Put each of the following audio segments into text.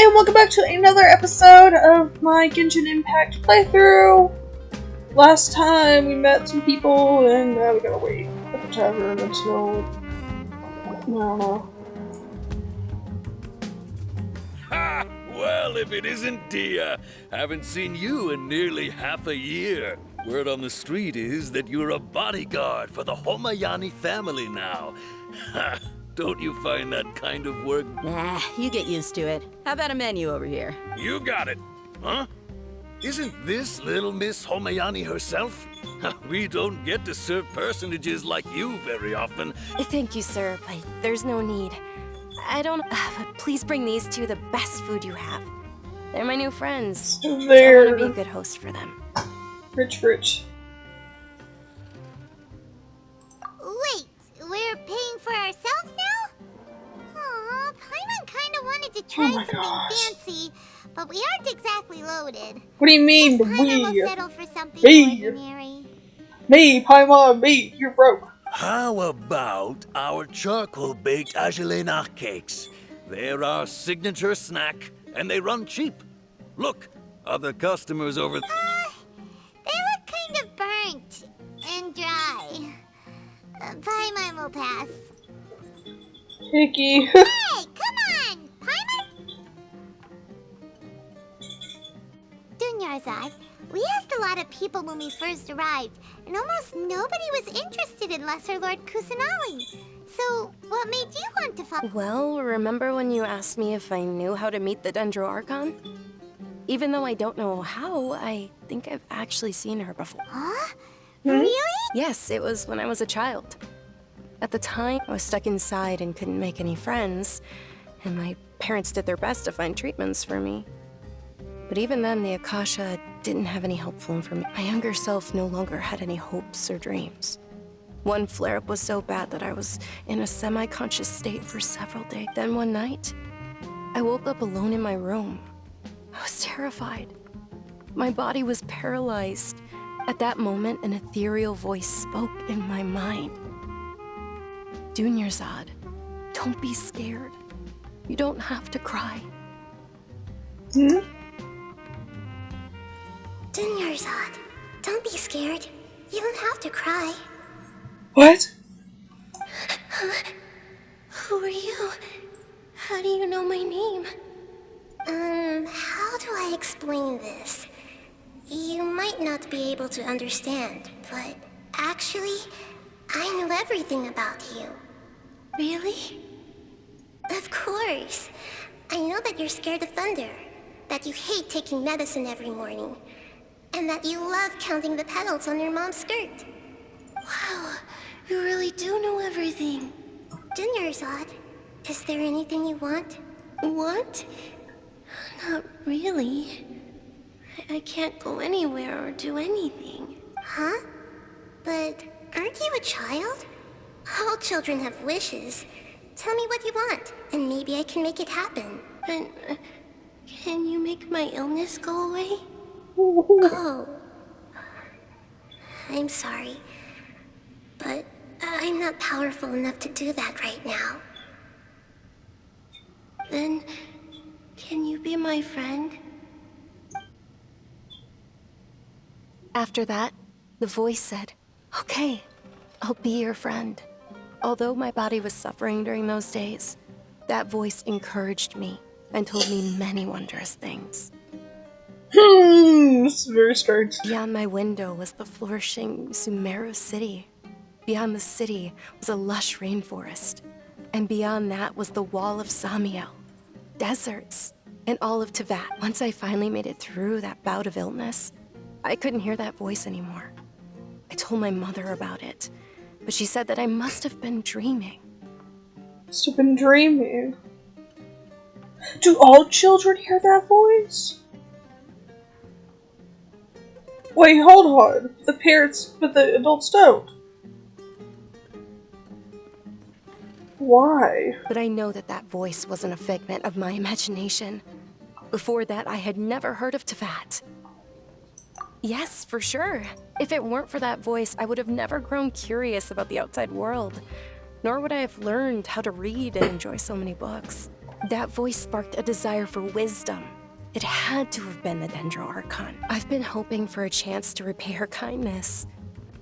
and welcome back to another episode of my Genshin Impact playthrough. Last time we met some people, and now we gotta wait at the tavern until... I don't know. Ha! Well, if it isn't Dia. Haven't seen you in nearly half a year. Word on the street is that you're a bodyguard for the Homayani family now. Ha! Don't you find that kind of work? Nah, you get used to it. How about a menu over here? You got it. Huh? Isn't this little Miss Homayani herself? We don't get to serve personages like you very often. Thank you, sir, but there's no need. I don't... but please bring these two the best food you have. They're my new friends. I want to be a good host for them. Rich. Wait, we're paying for ourselves now? Aw, Paimon kinda wanted to try something fancy, but we aren't exactly loaded. What do you mean, Paimon we? will settle for something ordinary. Me, Paimon, me, you're broke. How about our charcoal-baked Agelena cakes? They're our signature snack, and they run cheap. Look, other customers over... They look kind of burnt and dry. Paimon will pass. Picky. Hey, come on! Paimon? Dunyarzad, we asked a lot of people when we first arrived, and almost nobody was interested in Lesser Lord Kusanali. So, what made you want to follow? Well, remember when you asked me if I knew how to meet the Dendro Archon? Even though I don't know how, I think I've actually seen her before. Huh? Really? Yes, it was when I was a child. At the time, I was stuck inside and couldn't make any friends, and my parents did their best to find treatments for me. But even then, the Akasha didn't have any helpful information. My younger self no longer had any hopes or dreams. One flare-up was so bad that I was in a semi-conscious state for several days. Then one night, I woke up alone in my room. I was terrified. My body was paralyzed. At that moment, an ethereal voice spoke in my mind. Dunyarzad, don't be scared. You don't have to cry. Dunyarzad, don't be scared. You don't have to cry. What? Who are you? How do you know my name? How do I explain this? You might not be able to understand, but actually, I know everything about you. Really? Of course. I know that you're scared of thunder, that you hate taking medicine every morning, and that you love counting the petals on your mom's skirt. Wow, you really do know everything. Dunyarzad, is there anything you want? Want? Not really. I can't go anywhere or do anything. Huh? But aren't you a child? All children have wishes. Tell me what you want, and maybe I can make it happen. But, can you make my illness go away? Oh. I'm sorry. But I'm not powerful enough to do that right now. Then, can you be my friend? After that, the voice said, "Okay, I'll be your friend." Although my body was suffering during those days, that voice encouraged me and told me many wondrous things. This is very strange. Beyond my window was the flourishing Sumeru city. Beyond the city was a lush rainforest. And beyond that was the wall of Samiel, deserts, and all of Teyvat. Once I finally made it through that bout of illness, I couldn't hear that voice anymore. I told my mother about it, but she said that I must have been dreaming. Must have been dreaming. Do all children hear that voice? Wait, hold on. The parents, but the adults don't. Why? But I know that that voice wasn't a figment of my imagination. Before that, I had never heard of Teyvat. Yes, for sure. If it weren't for that voice, I would have never grown curious about the outside world. Nor would I have learned how to read and enjoy so many books. That voice sparked a desire for wisdom. It had to have been the Dendro Archon. I've been hoping for a chance to repay her kindness.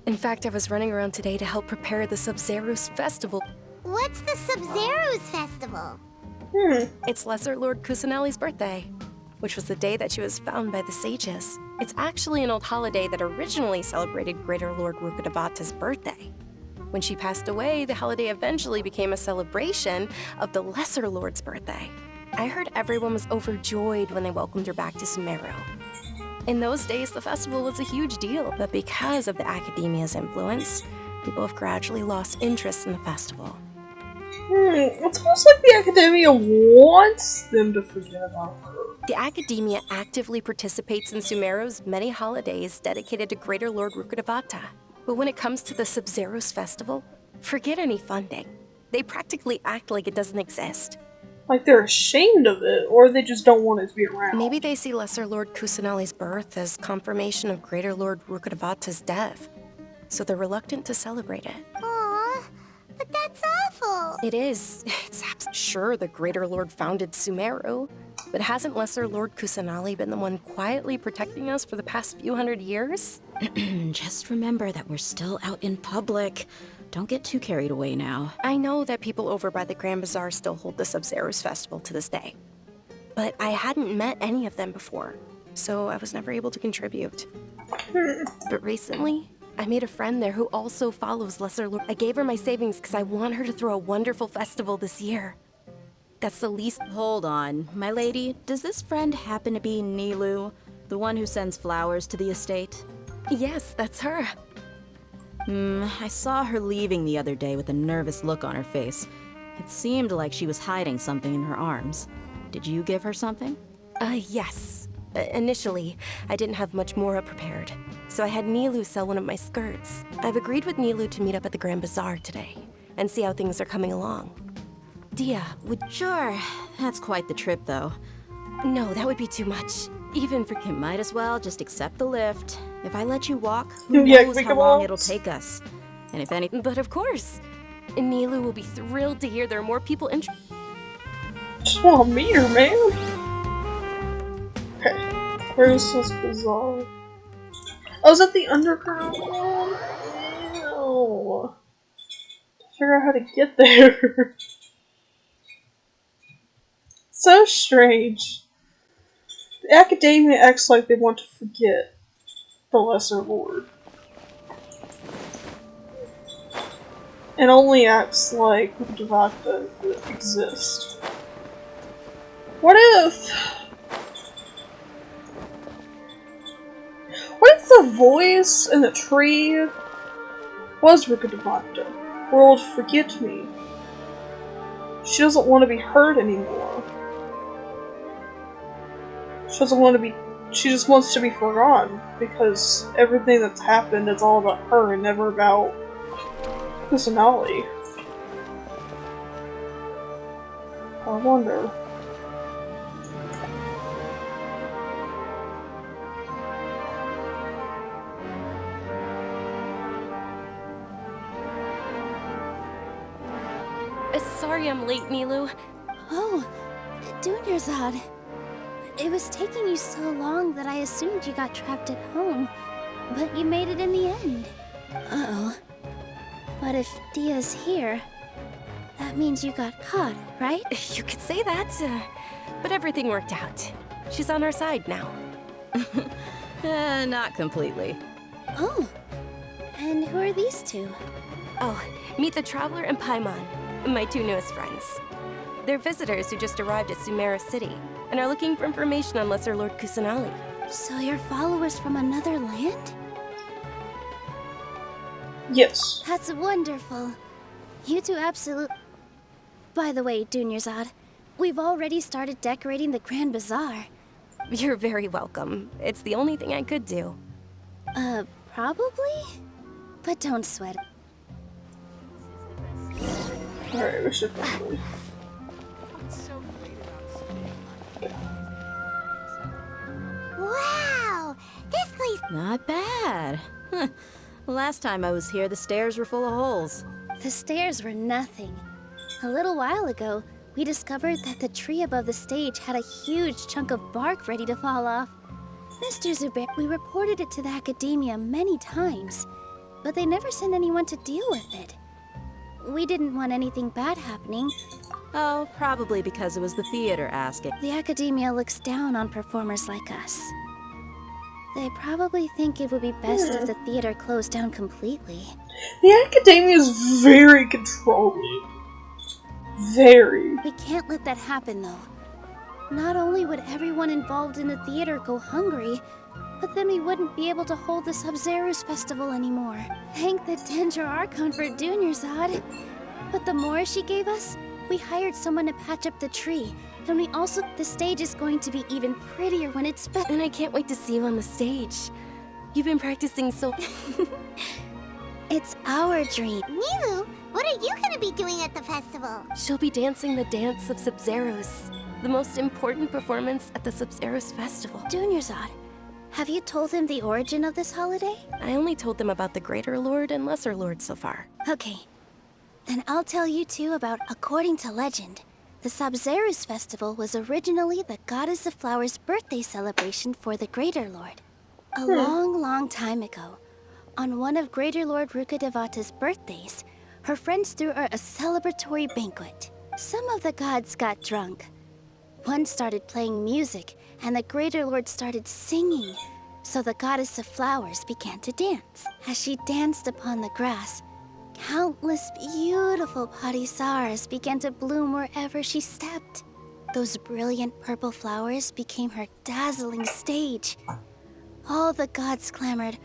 In fact, I was running around today to help prepare the Sub-Zero's festival. What's the Sub-Zero's festival? It's Lesser Lord Kusanali's birthday, which was the day that she was found by the sages. It's actually an old holiday that originally celebrated Greater Lord Rukkhadevata's birthday. When she passed away, the holiday eventually became a celebration of the Lesser Lord's birthday. I heard everyone was overjoyed when they welcomed her back to Sumeru. In those days, the festival was a huge deal, but because of the Academia's influence, people have gradually lost interest in the festival. It's almost like the Academia wants them to forget about her. The Academia actively participates in Sumeru's many holidays dedicated to Greater Lord Rukkhadevata. But when it comes to the Sub-Zero's festival, forget any funding. They practically act like it doesn't exist. Like they're ashamed of it, or they just don't want it to be around. Maybe they see Lesser Lord Kusanali's birth as confirmation of Greater Lord Rukkhadevata's death, so they're reluctant to celebrate it. Aww, but that's awful. It is. It's sure the Greater Lord founded Sumeru, but hasn't Lesser Lord Kusanali been the one quietly protecting us for the past few hundred years? Just remember that we're still out in public. Don't get too carried away now. I know that people over by the Grand Bazaar still hold the Sub-Zero's festival to this day, but I hadn't met any of them before, so I was never able to contribute. But recently, I made a friend there who also follows Lesser Lord. I gave her my savings because I want her to throw a wonderful festival this year. That's the least— Hold on, my lady. Does this friend happen to be Nilu, the one who sends flowers to the estate? Yes, that's her. I saw her leaving the other day with a nervous look on her face. It seemed like she was hiding something in her arms. Did you give her something? Yes. Initially, I didn't have much more prepared, so I had Nilu sell one of my skirts. I've agreed with Nilu to meet up at the Grand Bazaar today and see how things are coming along. Dia, would— Sure. That's quite the trip, though. No, that would be too much. Even for— You might as well just accept the lift. If I let you walk, who Yeah, knows make how it long walk. it'll take us. And if any— But of course, Nilu will be thrilled to hear there are more people interested. Just want to meet her, man. Okay, where's this bazaar? Oh, is that the underground one? Ew. Figure out how to get there. So strange. The Academia acts like they want to forget the Lesser Lord. And only acts like Rukkhadevata exists. What if the voice in the tree was Rukkhadevata? World, forget me. She doesn't want to be hurt anymore. She doesn't want to be— she just wants to be forgotten, because everything that's happened is all about her and never about Kusanali. I wonder. Sorry I'm late, Nilu. Oh, Dunyarzad. It was taking you so long that I assumed you got trapped at home, but you made it in the end. Uh-oh. But if Dia's here, that means you got caught, right? You could say that, but everything worked out. She's on our side now. Not completely. Oh, and who are these two? Oh, meet the Traveler and Paimon, my two newest friends. They're visitors who just arrived at Sumeru City and are looking for information on Lesser Lord Kusanali. So you're followers from another land? Yes. That's wonderful. You two absolutely... By the way, Dunyarzad, we've already started decorating the Grand Bazaar. You're very welcome. It's the only thing I could do. Probably? But don't sweat. Alright, we should probably... Wow! This place... Not bad. Last time I was here, the stairs were full of holes. The stairs were nothing. A little while ago, we discovered that the tree above the stage had a huge chunk of bark ready to fall off. Mr. Zubair, we reported it to the academia many times, but they never sent anyone to deal with it. We didn't want anything bad happening. Oh, probably because it was the theater asking. The academia looks down on performers like us. They probably think it would be best if the theater closed down completely. The academia is very controlling. Very. We can't let that happen, though. Not only would everyone involved in the theater go hungry, but then we wouldn't be able to hold the Sub-Zero's festival anymore. Thank the Dendro Archon for Dunyarzad. But the more she gave us, we hired someone to patch up the tree. And we also... The stage is going to be even prettier when it's And I can't wait to see you on the stage. You've been practicing so... It's our dream. Nilu, what are you gonna be doing at the festival? She'll be dancing the dance of Sub-Zeros, the most important performance at the Sub-Zeros festival. Dunyarzad, have you told them the origin of this holiday? I only told them about the Greater Lord and Lesser Lord so far. Okay. Then I'll tell you too about, according to legend, the Sub-Zeros festival was originally the Goddess of Flowers' birthday celebration for the Greater Lord. A long, long time ago, on one of Greater Lord Rukkhadevata's birthdays, her friends threw her a celebratory banquet. Some of the gods got drunk. One started playing music, and the Greater Lord started singing. So the Goddess of Flowers began to dance. As she danced upon the grass, countless beautiful parisaras began to bloom wherever she stepped. Those brilliant purple flowers became her dazzling stage. All the gods clamored,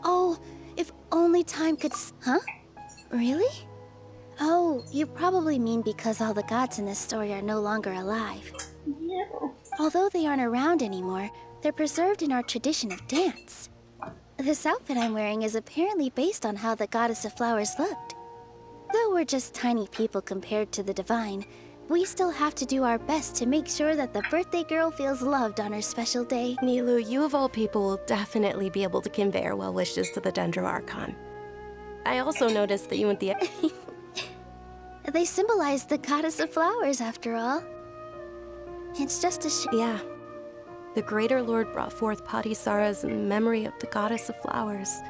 "Oh, if only time could Huh? Really? Oh, you probably mean because all the gods in this story are no longer alive. Yeah. Although they aren't around anymore, they're preserved in our tradition of dance. This outfit I'm wearing is apparently based on how the Goddess of Flowers looked. Though we're just tiny people compared to the divine, we still have to do our best to make sure that the birthday girl feels loved on her special day. Nilu, you of all people will definitely be able to convey our well wishes to the Dendro Archon. I also noticed that you and the... They symbolize the Goddess of Flowers, after all. It's just a Yeah. The Greater Lord brought forth Padisaras in memory of the Goddess of Flowers.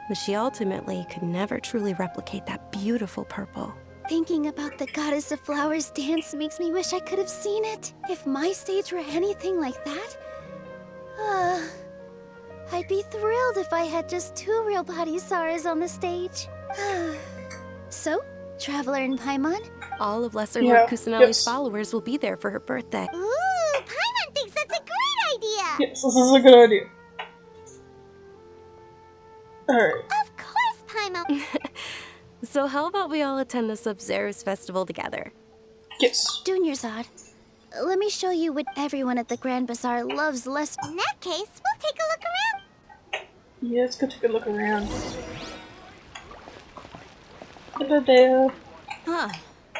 But she ultimately could never truly replicate that beautiful purple. Thinking about the Goddess of Flowers dance makes me wish I could have seen it. If my stage were anything like that, I'd be thrilled if I had just 2 real Padisaras on the stage. So, Traveler and Paimon? All of Lesser Yeah, Lord Kusanali's yes. followers will be there for her birthday. Ooh, Paimon thinks that's a great idea! Yes, this is a good idea. Alright. Of course, Paimon! So how about we all attend the Sub-Zeros festival together? Yes. Dunyarzad, let me show you what everyone at the Grand Bazaar loves less. In that case, we'll take a look around. Yeah, let's go take a look around. There. Huh.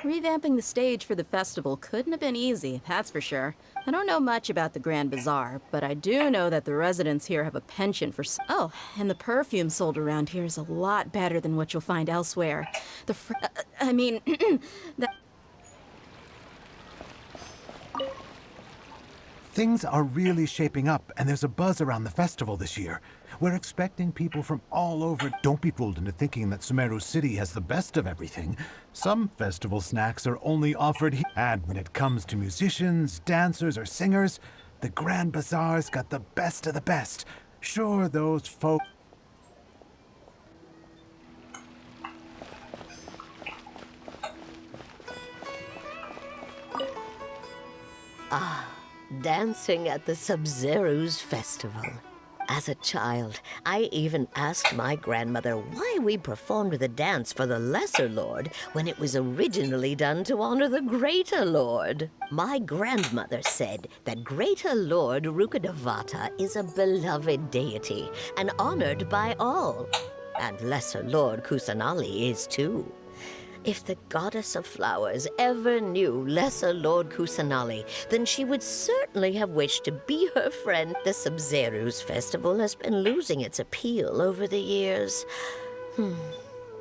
Revamping the stage for the festival couldn't have been easy, that's for sure. I don't know much about the Grand Bazaar, but I do know that the residents here have a penchant for Oh, and the perfume sold around here is a lot better than what you'll find elsewhere. I mean, Things are really shaping up, and there's a buzz around the festival this year. We're expecting people from all over. Don't be fooled into thinking that Sumeru City has the best of everything. Some festival snacks are only offered here. And when it comes to musicians, dancers, or singers, the Grand Bazaar's got the best of the best. Sure, those folk... Dancing at the Sub-Zero's festival. As a child, I even asked my grandmother why we performed the dance for the Lesser Lord when it was originally done to honor the Greater Lord. My grandmother said that Greater Lord Rukkhadevata is a beloved deity and honored by all. And Lesser Lord Kusanali is too. If the Goddess of Flowers ever knew Lesser Lord Kusanali, then she would certainly have wished to be her friend. The Sub-Zero's festival has been losing its appeal over the years.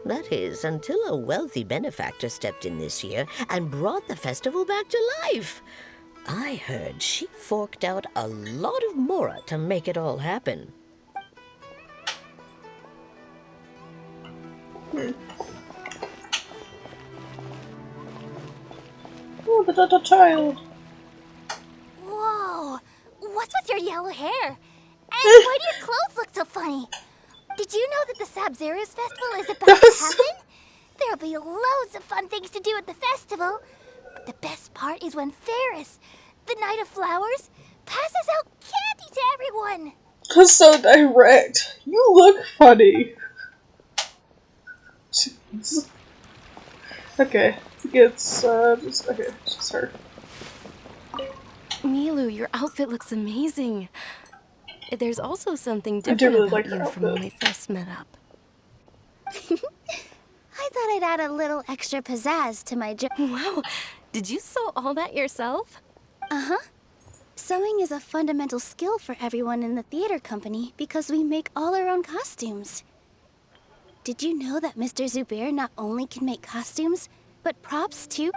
That is, until a wealthy benefactor stepped in this year and brought the festival back to life. I heard she forked out a lot of mora to make it all happen. Oh, the little child. Whoa! What's with your yellow hair? And why do your clothes look so funny? Did you know that the Sabzeruz festival is about to happen? There'll be loads of fun things to do at the festival. But the best part is when Ferris, the Knight of Flowers, passes out candy to everyone. That's so direct. You look funny. Jeez. Okay, I think it's just her. Milu, your outfit looks amazing. There's also something I do different really about like her you from outfit. when we first met up. I thought I'd add a little extra pizzazz to my Wow, did you sew all that yourself? Uh-huh. Sewing is a fundamental skill for everyone in the theater company because we make all our own costumes. Did you know that Mr. Zubair not only can make costumes, but props too?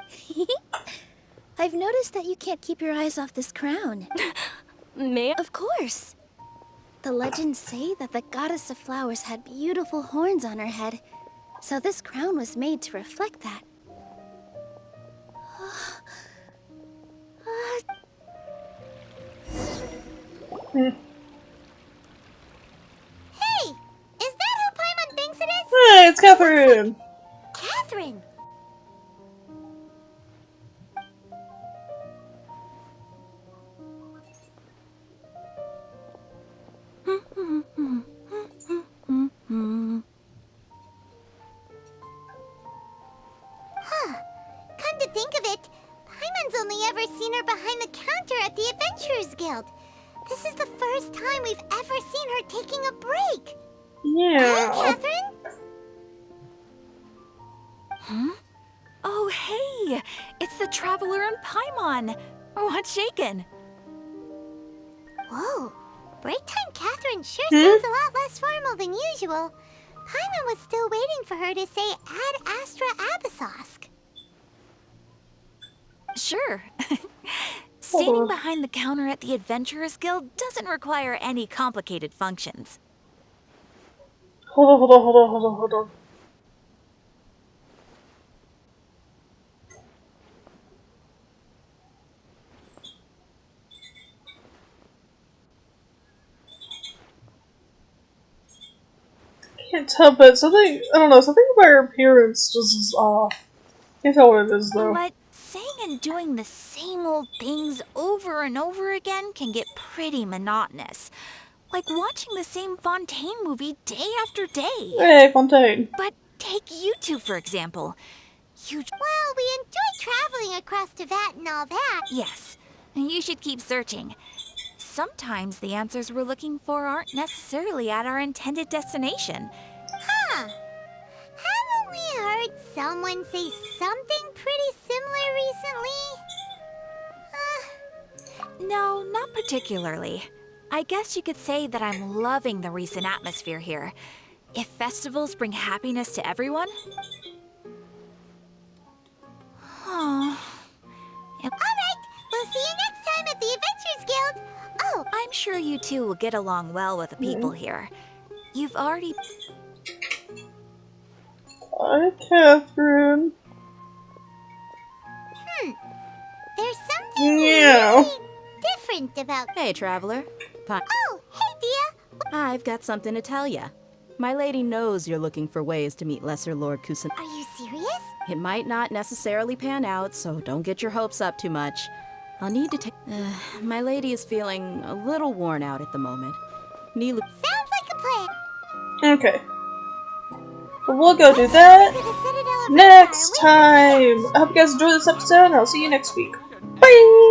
I've noticed that you can't keep your eyes off this crown. May I? Of course. The legends say that the goddess of flowers had beautiful horns on her head, so this crown was made to reflect that. Hey! Is that who Paimon thinks it is? Hey, it's Catherine! Catherine! Huh. Come to think of it, Paimon's only ever seen her behind the counter at the Adventurers Guild. This is the first time we've ever seen her taking a break. Yeah. Hey, Catherine? Oh, hey! It's the Traveler and Paimon! What's shaken? Whoa. Break time Catherine sure sounds a lot less formal than usual. Paimon was still waiting for her to say Ad Astra Abyssosque. Sure. Standing behind the counter at the Adventurers Guild doesn't require any complicated functions. Hold on. Can't tell, but something, I don't know, something about her appearance just is off. Can't tell what it is, though. But saying and doing the same old things over and over again can get pretty monotonous. Like watching the same Fontaine movie day after day. Hey, Fontaine. But take you two, for example. Well, we enjoy traveling across Teyvat and all that. Yes, you should keep searching. Sometimes the answers we're looking for aren't necessarily at our intended destination. Huh. Haven't we heard someone say something pretty similar recently? No, not particularly. I guess you could say that I'm loving the recent atmosphere here. If festivals bring happiness to everyone... Oh... Alright, we'll see you next time at the Adventurers Guild. Oh, I'm sure you two will get along well with the people here. You've already... Hi, Catherine. there's something Yeah. really different about... Hey, traveler. Oh, hey, Dia. I've got something to tell ya. My lady knows you're looking for ways to meet Lesser Lord Kusan. Are you serious? It might not necessarily pan out, so don't get your hopes up too much. I'll need to take... my lady is feeling a little worn out at the moment. Nilu... Sounds like a plan. Okay. But we'll go do that We're gonna set it all up next for our time. I hope you guys enjoyed this episode, and I'll see you next week. Bye!